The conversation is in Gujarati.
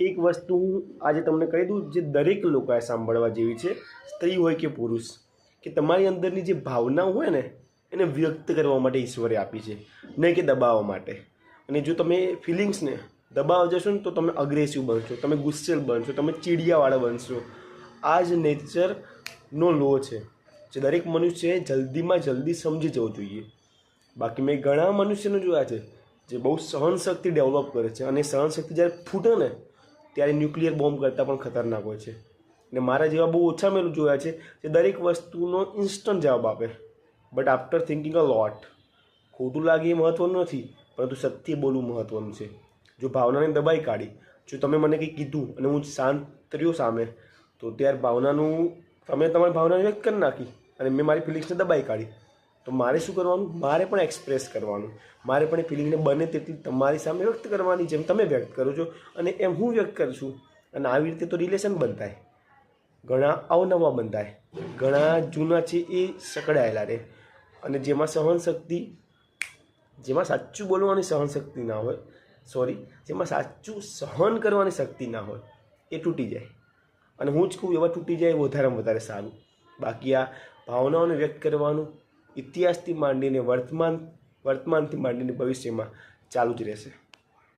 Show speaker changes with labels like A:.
A: એક વસ્તુ હું આજે તમને કહી દઉં, જે દરેક લોકોએ સાંભળવા જેવી છે, સ્ત્રી હોય કે પુરુષ, કે તમારી અંદરની જે ભાવનાઓ હોય ને એને વ્યક્ત કરવા માટે ઈશ્વરે આપી છે, નહીં કે દબાવવા માટે. અને જો તમે ફિલિંગ્સને દબાવવા જશો ને તો તમે અગ્રેસિવ બનશો, તમે ગુસ્સેલ બનશો, તમે ચીડિયાવાળા બનશો. આ જ નેચરનો લો છે જે દરેક મનુષ્યએ જલ્દીમાં જલ્દી સમજી જવું જોઈએ. બાકી મેં ઘણા મનુષ્યને જોયા છે જે બહુ સહનશક્તિ ડેવલપ કરે છે, અને સહનશક્તિ જ્યારે ફૂટે ને ત્યારે ન્યુક્લિયર બોમ્બ કરતાં પણ ખતરનાક હોય છે. ને મારા જેવા બહુ ઓછા મેં જોયા છે જે દરેક વસ્તુનો ઇન્સ્ટન્ટ જવાબ આપે, બટ આફ્ટર થિંકિંગ અ લોટ. ખોટું લાગે એ મહત્ત્વનું નથી, પરંતુ સત્ય બોલવું મહત્ત્વનું છે. જો ભાવનાને દબાઈ કાઢી, જો તમે મને કંઈ કીધું અને હું શાંત રહ્યો સામે, તો ત્યારે ભાવનાનું તમે તમારી ભાવનાને વ્યક્ત કરી નાખી અને મેં મારી ફિલિંગ્સને દબાઈ કાઢી. તો મારે શું કરવાનું? મારે પણ એક્સપ્રેસ કરવાનું, મારે પણ એ ફિલિંગને બને તેટલી તમારી સામે વ્યક્ત કરવાની, જેમ તમે વ્યક્ત કરો છો અને એમ હું વ્યક્ત કરું છું. અને આવી રીતે તો રિલેશન બનતાય, ઘણા અવનવા બનતાય, ઘણા જૂના છે એ સકડાયેલા રહે. અને જેમાં સહનશક્તિ, જેમાં સાચું બોલવાની સહનશક્તિ ના હોય, જેમાં સાચું સહન કરવાની શક્તિ ના હોય, એ તૂટી જાય. અને હું જ કહું, એવા તૂટી જાય વધારેમાં વધારે સારું. બાકી આ ભાવનાઓને વ્યક્ત કરવાનું ઇતિહાસથી માંડીને વર્તમાનથી માંડીને ભવિષ્યમાં ચાલુ જ રહેશે.